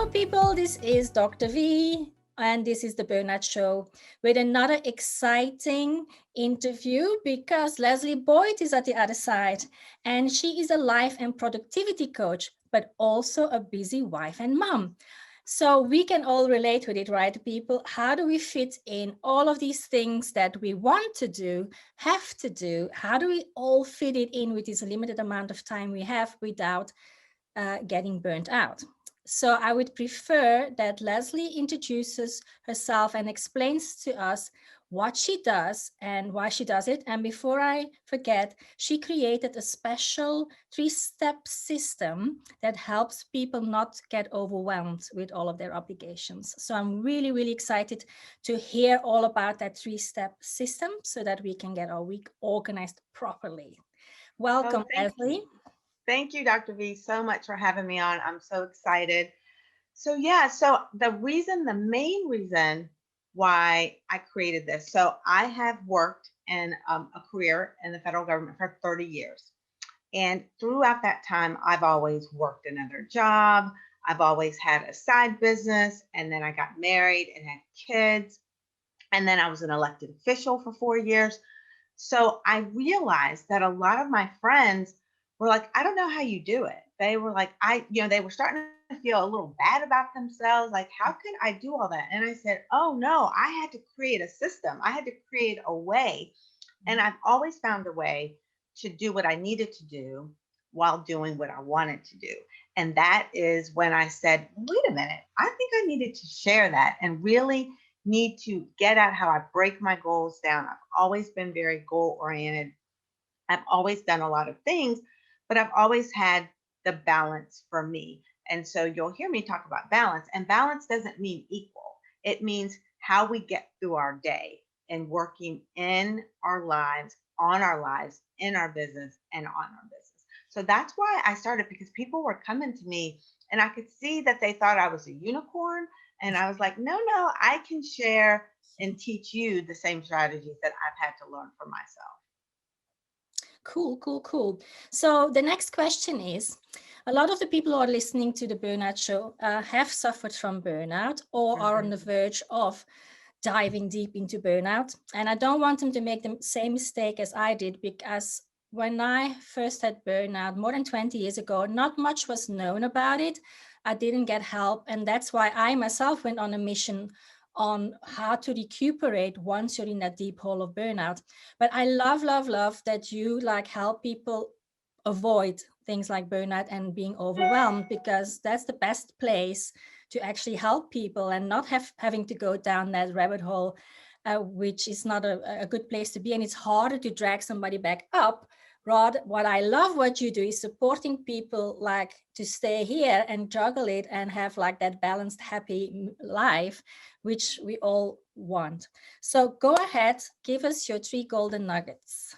Hello, people. This is Dr. V, and this is the Burnout Show with another exciting interview because Leslie Boyd is at the other side, and she is a life and productivity coach, but also a busy wife and mom. So we can all relate with it, right, people? How do we fit in all of these things that we want to do, have to do? How do we all fit it in with this limited amount of time we have without getting burnt out? So I would prefer that Leslie introduces herself and explains to us what she does and why she does it. And before I forget, she created a special 3-step system that helps people not get overwhelmed with all of their obligations. So I'm really, really excited to hear all about that 3-step system so that we can get our week organized properly. Welcome, Oh, thank Leslie. you. Thank you, Dr. V, so much for having me on. I'm so excited. So the main reason why I created this, so I have worked in a career in the federal government for 30 years. And throughout that time, I've always worked another job. I've always had a side business. And then I got married and had kids. And then I was an elected official for 4 years. So I realized that a lot of my friends were like, I don't know how you do it. They were like, they were starting to feel a little bad about themselves. Like, how could I do all that? And I said, oh no, I had to create a system. I had to create a way. And I've always found a way to do what I needed to do while doing what I wanted to do. And that is when I said, wait a minute, I think I needed to share that and really need to get at how I break my goals down. I've always been very goal oriented. I've always done a lot of things, but I've always had the balance for me. And so you'll hear me talk about balance, and balance doesn't mean equal. It means how we get through our day and working in our lives, on our lives, in our business, and on our business. So that's why I started, because people were coming to me and I could see that they thought I was a unicorn. And I was like, no, I can share and teach you the same strategies that I've had to learn for myself. Cool, cool, cool. So the next question is, a lot of the people who are listening to the Burnout Show have suffered from burnout or are on the Mhm. verge of diving deep into burnout. And I don't want them to make the same mistake as I did, because when I first had burnout more than 20 years ago, not much was known about it. I didn't get help. And that's why I myself went on a mission on how to recuperate once you're in that deep hole of burnout. But I love that you like help people avoid things like burnout and being overwhelmed, because that's the best place to actually help people and not having to go down that rabbit hole, which is not a good place to be. And it's harder to drag somebody back up. Rod, what I love what you do is supporting people like to stay here and juggle it and have like that balanced, happy life, which we all want. So go ahead, give us your 3 golden nuggets.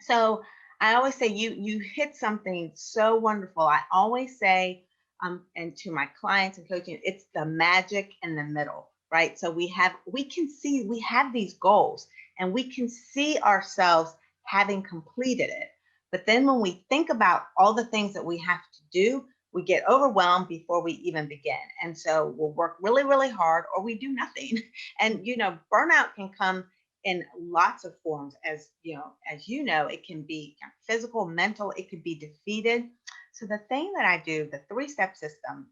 So I always say you hit something so wonderful. I always say, and to my clients and coaching, it's the magic in the middle, right? So we have these goals and we can see ourselves having completed it. But then when we think about all the things that we have to do, we get overwhelmed before we even begin. And so we'll work really, really hard or we do nothing. And burnout can come in lots of forms. As you know, it can be physical, mental, it could be defeated. So the thing that I do, the 3-step system,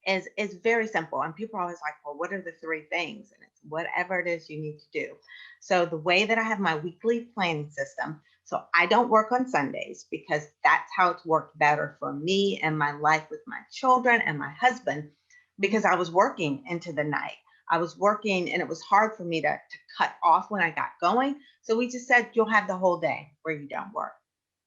is very simple. And people are always like, well, what are the 3 things? And it's whatever it is you need to do. So the way that I have my weekly planning system, so I don't work on Sundays because that's how it's worked better for me and my life with my children and my husband, because I was working into the night. I was working and it was hard for me to cut off when I got going. So we just said, you'll have the whole day where you don't work.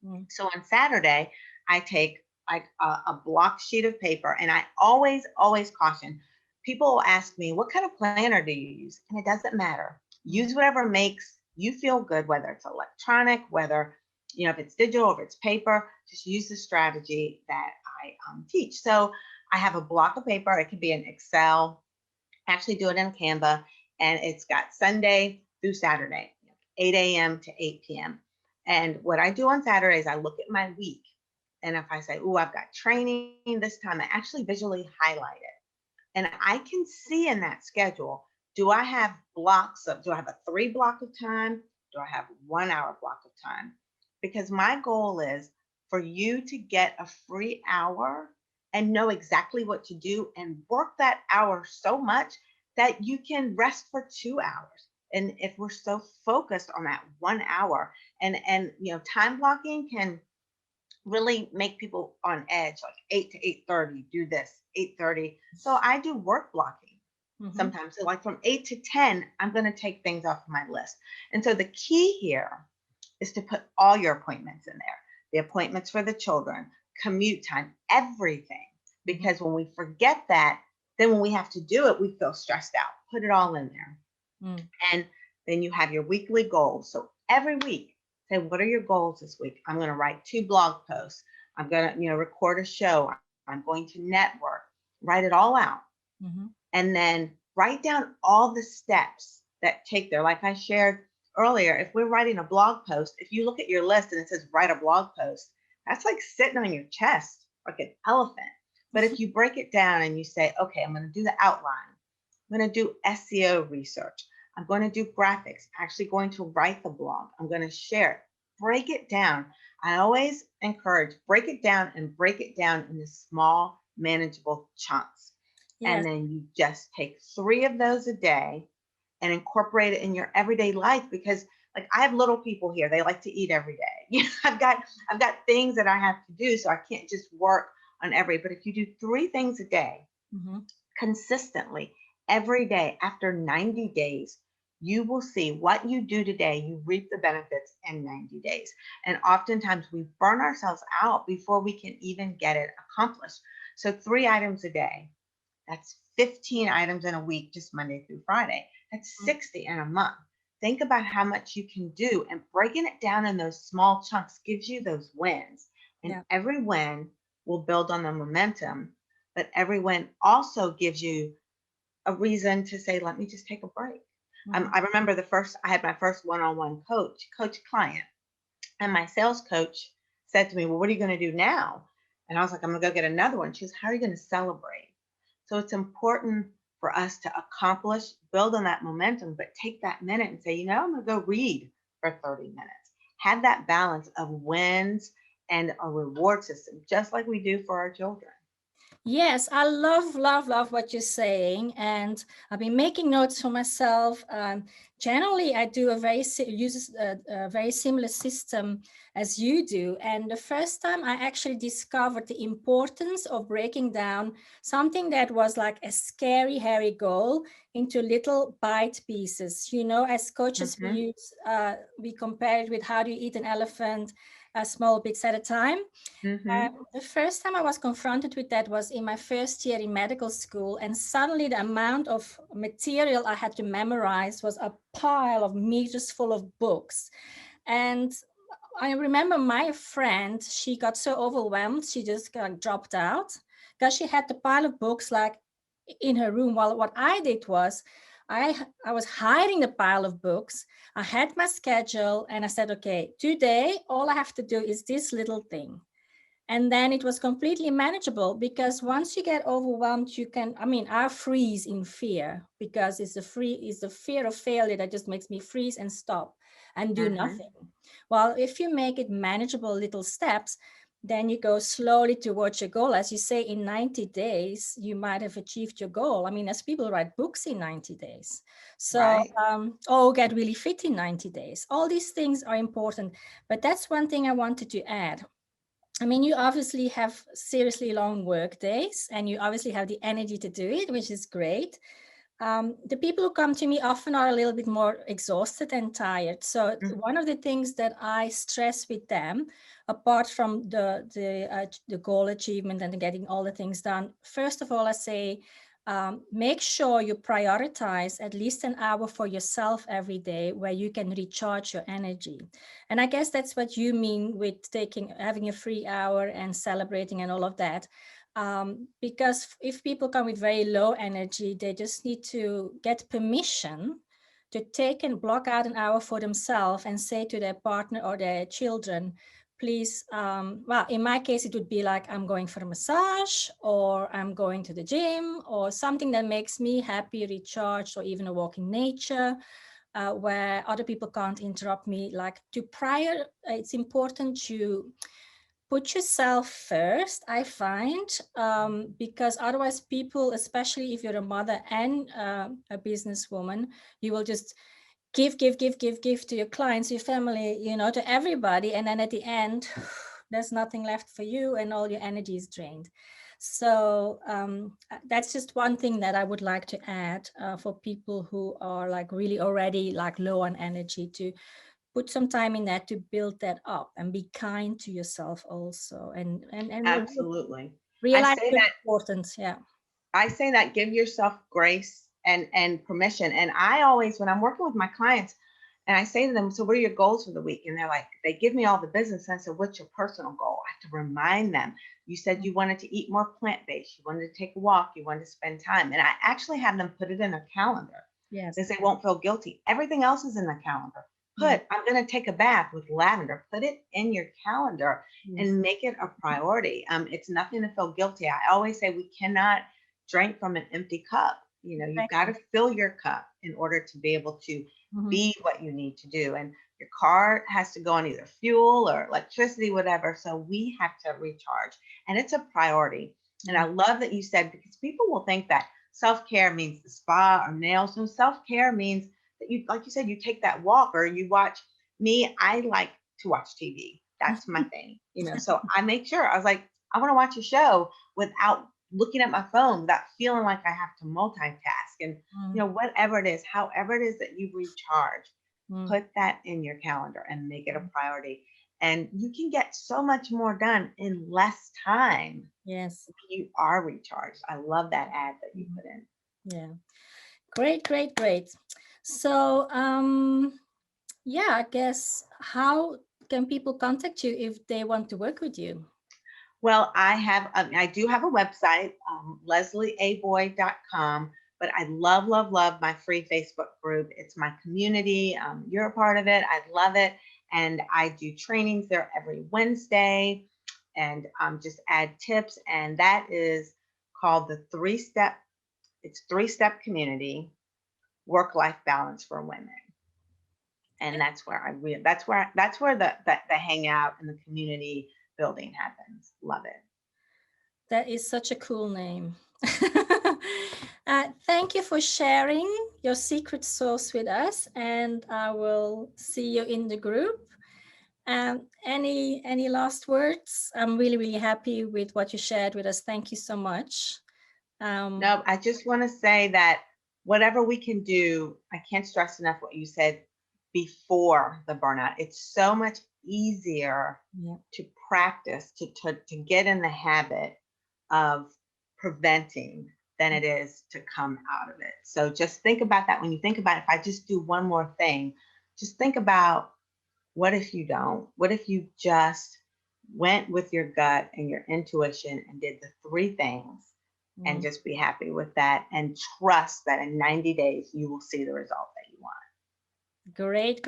Mm. So on Saturday, I take like a block sheet of paper, and I always caution people will ask me, what kind of planner do you use? And it doesn't matter. Use whatever makes you feel good, whether it's electronic, whether, if it's digital, if it's paper, just use the strategy that I teach. So I have a block of paper. It could be an Excel, actually do it in Canva, and it's got Sunday through Saturday, 8 a.m. to 8 p.m. And what I do on Saturdays, I look at my week. And if I say, oh, I've got training this time, I actually visually highlight it. And I can see in that schedule, do I have blocks of, do I have a 3 block of time? Do I have 1 hour block of time? Because my goal is for you to get a free hour and know exactly what to do and work that hour so much that you can rest for 2 hours. And if we're so focused on that 1 hour, and time blocking can really make people on edge, like 8 to 8:30, do this, 8:30. So I do work blocking Mhm. sometimes. So like from 8 to 10, I'm going to take things off my list. And so the key here is to put all your appointments in there. The appointments for the children, commute time, everything. Mhm. Because when we forget that, then when we have to do it, we feel stressed out. Put it all in there. Mm. And then you have your weekly goals. So every week, say, what are your goals this week? I'm going to write 2 blog posts. I'm going to, record a show. I'm going to network. Write it all out. Mhm. And then write down all the steps that take there. Like I shared earlier, if we're writing a blog post, if you look at your list and it says write a blog post, that's like sitting on your chest like an elephant. But if you break it down and you say, okay, I'm going to do the outline, I'm going to do SEO research, I'm going to do graphics, actually going to write the blog, I'm going to share it, break it down. I always encourage break it down and break it down into small, manageable chunks. And Yes. then you just take 3 of those a day and incorporate it in your everyday life, because like I have little people here, they like to eat every day. I've got things that I have to do, so I can't just work on every. But if you do 3 things a day Mhm. consistently every day, after 90 days, you will see what you do today, you reap the benefits in 90 days. And oftentimes we burn ourselves out before we can even get it accomplished. So 3 items a day, that's 15 items in a week, just Monday through Friday. That's Mm. 60 in a month. Think about how much you can do, and breaking it down in those small chunks gives you those wins. And Yeah. every win will build on the momentum, but every win also gives you a reason to say, let me just take a break. Mhm. I remember I had my first one-on-one coach client, and my sales coach said to me, well, what are you going to do now? And I was like, I'm going to go get another one. She goes, how are you going to celebrate? So it's important for us to accomplish, build on that momentum, but take that minute and say, I'm going to go read for 30 minutes. Have that balance of wins and a reward system, just like we do for our children. Yes, I love, love, love what you're saying, and I've been making notes for myself. Generally, I do use a very similar system as you do. And the first time I actually discovered the importance of breaking down something that was like a scary, hairy goal into little bite pieces. As coaches, Mm-hmm. we compare it with how do you eat an elephant, small bits at a time. Mm-hmm. The first time I was confronted with that was in my first year in medical school, and suddenly the amount of material I had to memorize was a pile of meters full of books. And I remember my friend, she got so overwhelmed, she just dropped out because she had the pile of books like in her room. While what I did was I was hiding the pile of books. I had my schedule and I said, okay, today all I have to do is this little thing. And then it was completely manageable because once you get overwhelmed, I freeze in fear because it's the fear of failure that just makes me freeze and stop and do Mm-hmm. nothing. Well, if you make it manageable little steps, then you go slowly towards your goal. As you say, in 90 days, you might have achieved your goal. I mean, as people write books in 90 days. So, Right. get really fit in 90 days. All these things are important. But that's one thing I wanted to add. I mean, you obviously have seriously long work days and you obviously have the energy to do it, which is great. The people who come to me often are a little bit more exhausted and tired. So one of the things that I stress with them, apart from the goal achievement and getting all the things done, first of all, I say, make sure you prioritize at least an hour for yourself every day where you can recharge your energy. And I guess that's what you mean with having a free hour and celebrating and all of that. Because if people come with very low energy, they just need to get permission to take and block out an hour for themselves and say to their partner or their children, please, well, in my case, it would be like I'm going for a massage, or I'm going to the gym, or something that makes me happy, recharged, or even a walk in nature, where other people can't interrupt me. Like it's important to put yourself first, I find, because otherwise people, especially if you're a mother and a businesswoman, you will just give to your clients, your family, to everybody. And then at the end, there's nothing left for you and all your energy is drained. So that's just one thing that I would like to add for people who are like really already like low on energy, to put some time in that, to build that up and be kind to yourself also, and Absolutely. I realize say the that importance. Yeah. give yourself grace and permission. And I always, when I'm working with my clients, and I say to them, so what are your goals for the week? And they're like, they give me all the business. And I said, what's your personal goal? I have to remind them. You said you wanted to eat more plant-based. You wanted to take a walk. You wanted to spend time. And I actually have them put it in a calendar Yes. because they won't feel guilty. Everything else is in the calendar. I'm going to take a bath with lavender. Put it in your calendar and make it a priority. It's nothing to feel guilty. I always say we cannot drink from an empty cup. You've got to fill your cup in order to be able to be what you need to do. And your car has to go on either fuel or electricity, whatever. So we have to recharge, and it's a priority. And I love that you said, because people will think that self-care means the spa or nails. So self-care means that you, like you said, you take that walk or you watch. Me, I like to watch TV. That's my thing, so I make sure, I was like, I want to watch a show without looking at my phone, without feeling like I have to multitask. And whatever it is, however it is that you recharge, put that in your calendar and make it a priority. And you can get so much more done in less time. Yes. If you are recharged. I love that ad that you put in. Yeah. Great. So, yeah, I guess, how can people contact you if they want to work with you? Well, I do have a website, leslieaboyd.com, but I love my free Facebook group. It's my community. You're a part of it. I love it. And I do trainings there every Wednesday, and just add tips. And that is called the three-step community, work-life balance for women. And that's where the hangout and the community building happens. Love it. That is such a cool name. Thank you for sharing your secret sauce with us, and I will see you in the group. Any last words? I'm really happy with what you shared with us. Thank you so much. No, I just want to say that whatever we can do, I can't stress enough what you said before the burnout. It's so much easier to practice, to get in the habit of preventing than it is to come out of it. So just think about that. When you think about it, if I just do one more thing, just think about, what if you don't? What if you just went with your gut and your intuition and did the three things, and just be happy with that, and trust that in 90 days you will see the result that you want. Great.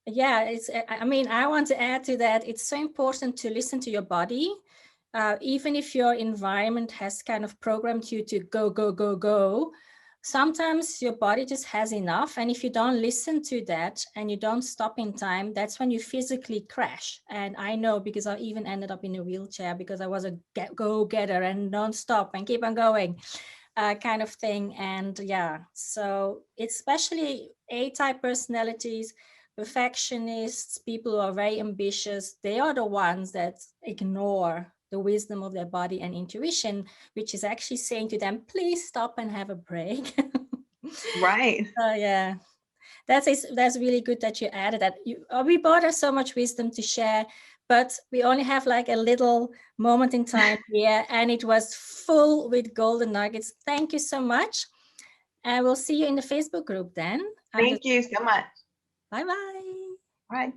Yeah, I want to add to that. It's so important to listen to your body. Even if your environment has kind of programmed you to go, sometimes your body just has enough. And if you don't listen to that and you don't stop in time, that's when you physically crash. And I know, because I even ended up in a wheelchair because I was a go-getter and don't stop and keep on going kind of thing. And yeah, so especially A-type personalities, perfectionists, people who are very ambitious, they are the ones that ignore the wisdom of their body and intuition, which is actually saying to them, please stop and have a break. Right. Yeah, that's really good that you added that. We both have so much wisdom to share, but we only have like a little moment in time here, and it was full with golden nuggets. Thank you so much. And we'll see you in the Facebook group then. Thank you so much. Bye-bye. Bye.